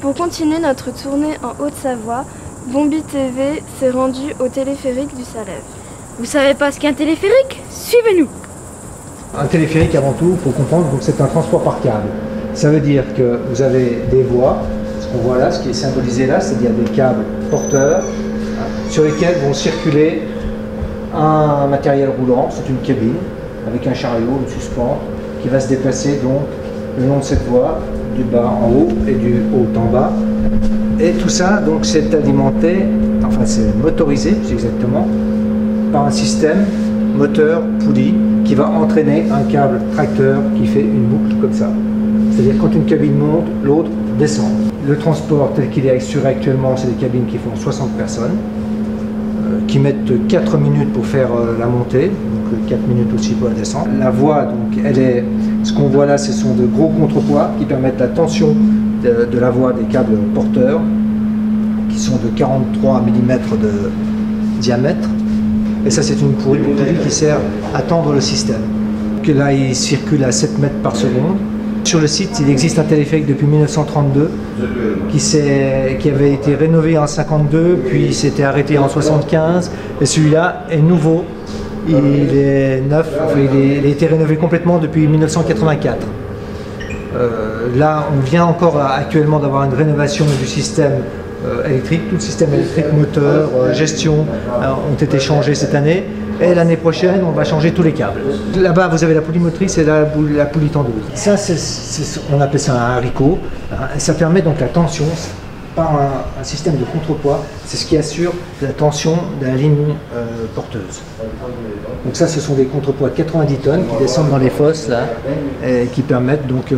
Pour continuer notre tournée en Haute-Savoie, Bombi TV s'est rendu au téléphérique du Salève. Vous savez pas ce qu'est un téléphérique? Suivez-nous! Un téléphérique, avant tout, il faut comprendre, c'est un transport par câble. Ça veut dire que vous avez des voies, ce qu'on voit là, ce qui est symbolisé là, c'est-à-dire des câbles porteurs sur lesquels vont circuler un matériel roulant, c'est une cabine, avec un chariot, une suspente, qui va se déplacer donc le long de cette voie, du bas en haut et du haut en bas. Et tout ça, donc, c'est alimenté, enfin c'est motorisé plus exactement, par un système moteur-poulie qui va entraîner un câble tracteur qui fait une boucle comme ça. C'est-à-dire quand une cabine monte, l'autre descend. Le transport tel qu'il est assuré actuellement, c'est des cabines qui font 60 personnes, qui mettent 4 minutes pour faire la montée, donc 4 minutes aussi pour la descente. La voie, donc, elle est, ce qu'on voit là, ce sont de gros contrepoids qui permettent la tension de la voie des câbles porteurs, qui sont de 43 mm de diamètre. Et ça, c'est une poulie qui sert à tendre le système. Que là, il circule à 7 mètres par seconde. Sur le site, il existe un téléphérique depuis 1932 qui avait été rénové en 52, puis il s'était arrêté en 75. Et celui-là est nouveau. Il est neuf, enfin, il a été rénové complètement depuis 1984. Là, on vient encore actuellement d'avoir une rénovation du système électrique. Tout le système électrique, moteur, gestion ont été changés cette année. Et l'année prochaine, on va changer tous les câbles. Là-bas, vous avez la poulie motrice et la poulie tendeuse. Ça, on appelle ça un haricot. Ça permet donc la tension par un système de contrepoids. C'est ce qui assure la tension de la ligne porteuse. Donc ça, ce sont des contrepoids de 90 tonnes qui descendent dans les fosses là, et qui permettent donc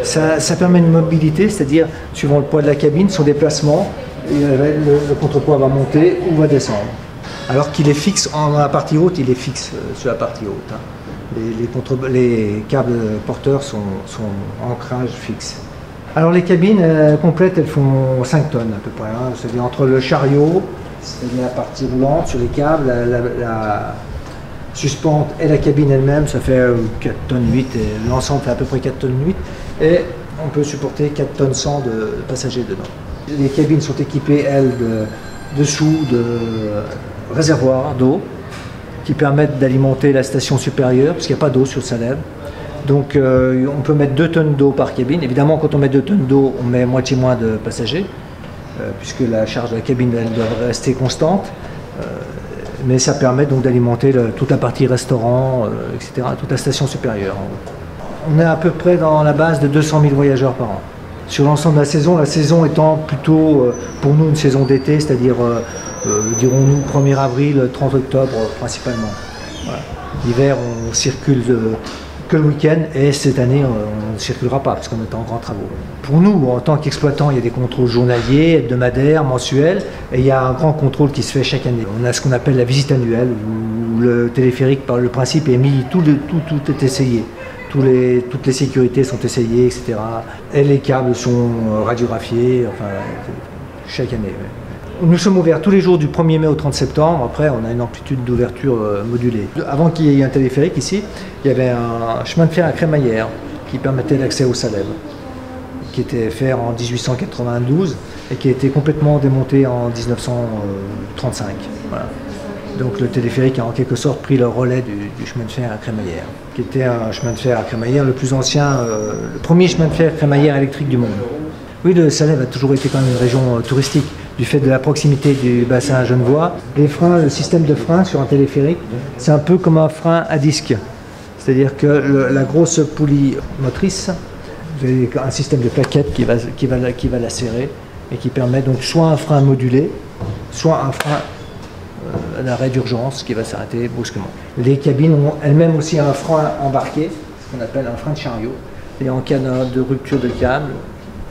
ça permet une mobilité, c'est-à-dire suivant le poids de la cabine, son déplacement, le contrepoids va monter ou va descendre. Alors qu'il est fixe dans la partie haute, il est fixe sur la partie haute. Les câbles porteurs sont ancrage fixe. Alors les cabines complètes, elles font 5 tonnes à peu près. C'est-à-dire entre le chariot, c'est-à-dire la partie roulante sur les câbles, la suspente et la cabine elle-même, ça fait 4 tonnes 8. L'ensemble fait à peu près 4 tonnes 8. Et on peut supporter 4 tonnes 100 de passagers dedans. Les cabines sont équipées, elles, dessous de réservoirs d'eau qui permettent d'alimenter la station supérieure, parce qu'il n'y a pas d'eau sur le Salève. Donc on peut mettre 2 tonnes d'eau par cabine. Évidemment, quand on met 2 tonnes d'eau, on met moitié moins de passagers, puisque la charge de la cabine elle doit rester constante. Mais ça permet donc d'alimenter toute la partie restaurant, etc., toute la station supérieure. On est à peu près dans la base de 200 000 voyageurs par an. Sur l'ensemble de la saison étant plutôt pour nous une saison d'été, c'est-à-dire dirons-nous 1er avril, 30 octobre principalement. Voilà. L'hiver on circule que le week-end et cette année on ne circulera pas parce qu'on est en grands travaux. Pour nous, en tant qu'exploitant, il y a des contrôles journaliers, hebdomadaires, mensuels et il y a un grand contrôle qui se fait chaque année. On a ce qu'on appelle la visite annuelle où le téléphérique par le principe est mis, tout est essayé. Toutes les sécurités sont essayées, etc. Et les câbles sont radiographiés, enfin, chaque année. Ouais. Nous sommes ouverts tous les jours du 1er mai au 30 septembre. Après, on a une amplitude d'ouverture modulée. Avant qu'il y ait un téléphérique ici, il y avait un chemin de fer à crémaillère qui permettait l'accès au Salève, qui était fait en 1892 et qui a été complètement démonté en 1935. Voilà. Donc le téléphérique a en quelque sorte pris le relais du chemin de fer à crémaillère, qui était un chemin de fer à crémaillère le plus ancien, le premier chemin de fer crémaillère électrique du monde. Oui, le Salève a toujours été quand même une région touristique, du fait de la proximité du bassin genevois. Les freins, le système de frein sur un téléphérique, c'est un peu comme un frein à disque. C'est-à-dire que la grosse poulie motrice, vous avez un système de plaquettes qui va la serrer et qui permet donc soit un frein modulé, soit un frein d'arrêt d'urgence qui va s'arrêter brusquement. Les cabines ont elles-mêmes aussi un frein embarqué, ce qu'on appelle un frein de chariot. Et en cas de rupture de câble,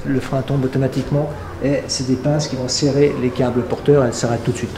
le frein tombe automatiquement et c'est des pinces qui vont serrer les câbles porteurs et elles s'arrêtent tout de suite.